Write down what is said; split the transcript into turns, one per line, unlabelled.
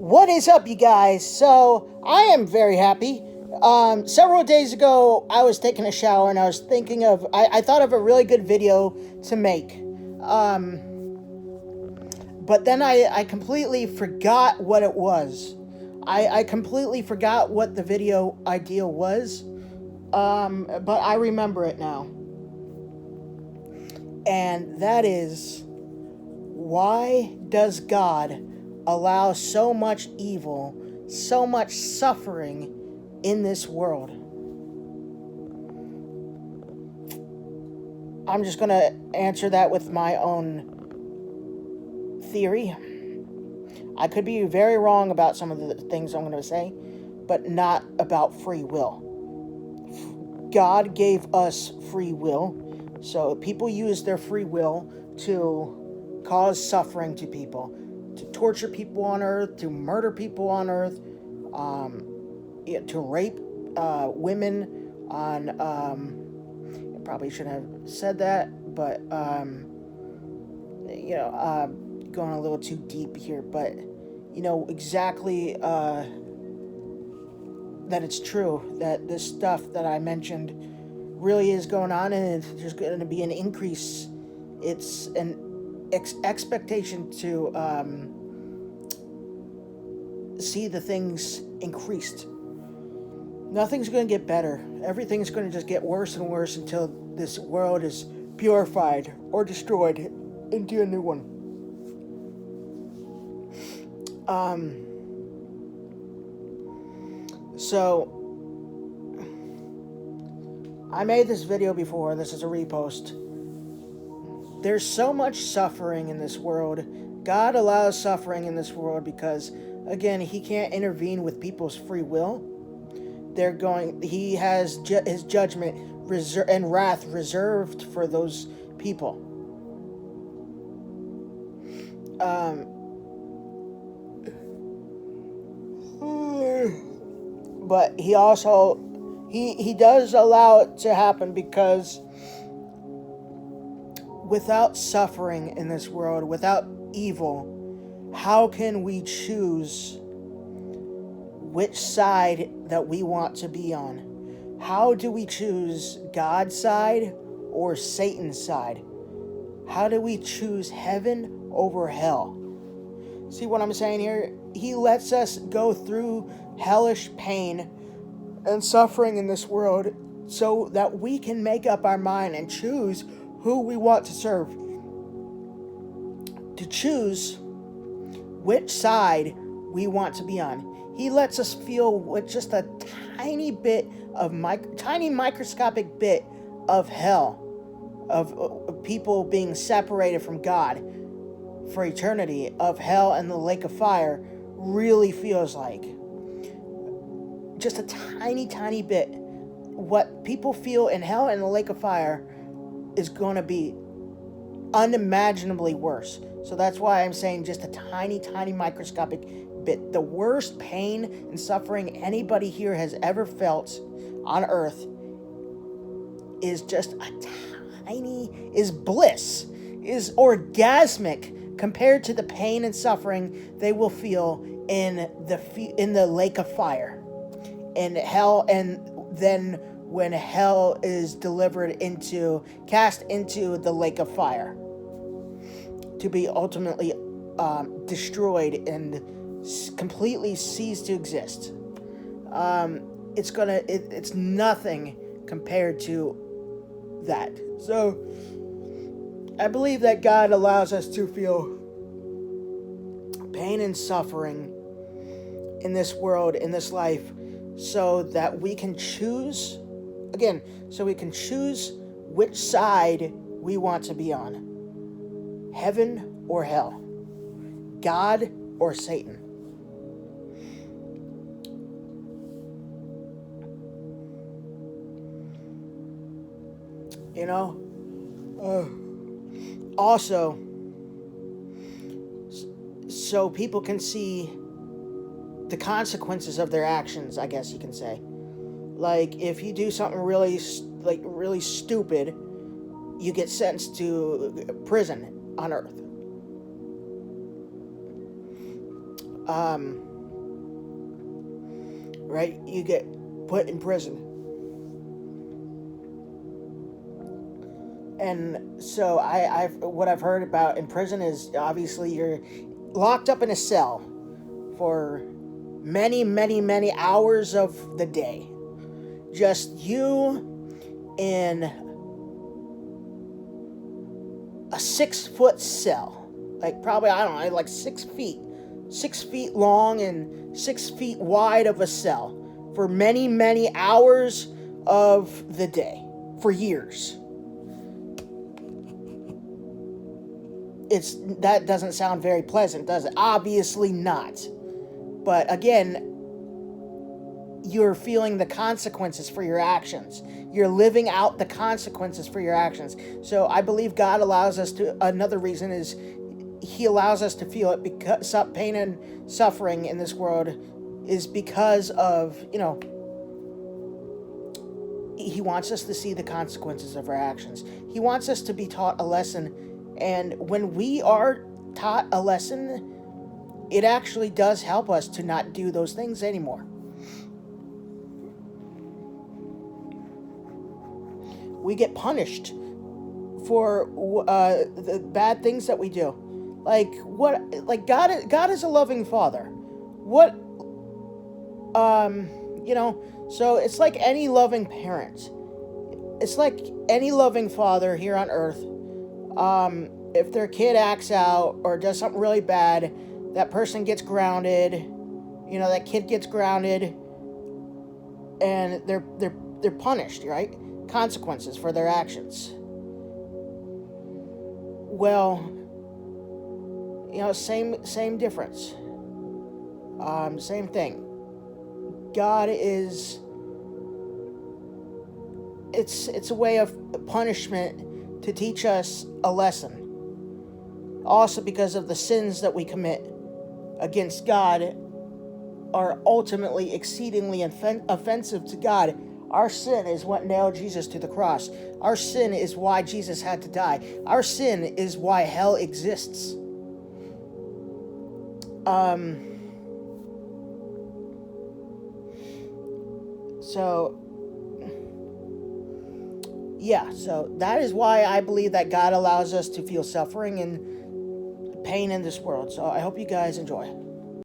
What is up, you guys? So, I am very happy. Several days ago, I was taking a shower and I was thinking of, I thought of a really good video to make. But then I completely forgot what it was. I completely forgot what the video idea was. But I remember it now. And that is, why does God allow so much evil, so much suffering in this world? I'm just going to answer that with my own theory. I could be very wrong about some of the things I'm going to say, but not about free will. God gave us free will, so people use their free will to cause suffering to people, to torture people on earth, to murder people on earth, to rape women on, I probably shouldn't have said that, but, going a little too deep here, but, exactly, that it's true, that this stuff that I mentioned really is going on, and there's going to be an increase. It's an expectation to see the things increased. Nothing's going to get better. Everything's going to just get worse and worse until this world is purified or destroyed into a new one. So, I made this video before. This is a repost. There's so much suffering in this world. God allows suffering in this world because, again, He can't intervene with people's free will. He has His judgment and wrath reserved for those people. But He also, He does allow it to happen because without suffering in this world, without evil, how can we choose which side that we want to be on? How do we choose God's side or Satan's side? How do we choose heaven over hell? See what I'm saying here? He lets us go through hellish pain and suffering in this world so that we can make up our mind and choose who we want to serve. To choose which side we want to be on. He lets us feel with just a tiny bit of tiny microscopic bit of hell, of people being separated from God for eternity, of hell and the lake of fire really feels like. Just a tiny bit. What people feel in hell and the lake of fire is going to be unimaginably worse. So that's why I'm saying just a tiny microscopic bit. The worst pain and suffering anybody here has ever felt on earth is just is bliss, is orgasmic compared to the pain and suffering they will feel in the lake of fire, in hell, and then when hell is cast into the lake of fire to be ultimately destroyed and completely cease to exist. It's nothing compared to that. So I believe that God allows us to feel pain and suffering in this world, in this life, so that we can choose, which side we want to be on. Heaven or hell. God or Satan. Also, so people can see the consequences of their actions, I guess you can say. Like, if you do something really stupid, you get sentenced to prison on earth. right? You get put in prison. And so what I've heard about in prison is obviously you're locked up in a cell for many, many, many hours of the day. Just you in a 6-foot cell. Like probably, I don't know, like 6 feet. 6 feet long and 6 feet wide of a cell for many, many hours of the day. For years. That doesn't sound very pleasant, does it? Obviously not. But again, you're feeling the consequences for your actions. You're living out the consequences for your actions. So I believe God allows us to, another reason is he allows us to feel it because pain and suffering in this world is because of, he wants us to see the consequences of our actions. He wants us to be taught a lesson. And when we are taught a lesson, it actually does help us to not do those things anymore. We get punished for the bad things that we do. God is a loving Father. So it's like any loving parent. It's like any loving father here on earth. If their kid acts out or does something really bad, that person gets grounded. That kid gets grounded, and they're punished, right? Consequences for their actions. Well, same difference. Same thing. God is. It's a way of punishment to teach us a lesson. Also, because of the sins that we commit against God are ultimately exceedingly offensive to God. Our sin is what nailed Jesus to the cross. Our sin is why Jesus had to die. Our sin is why hell exists. So that is why I believe that God allows us to feel suffering and pain in this world. So I hope you guys enjoy.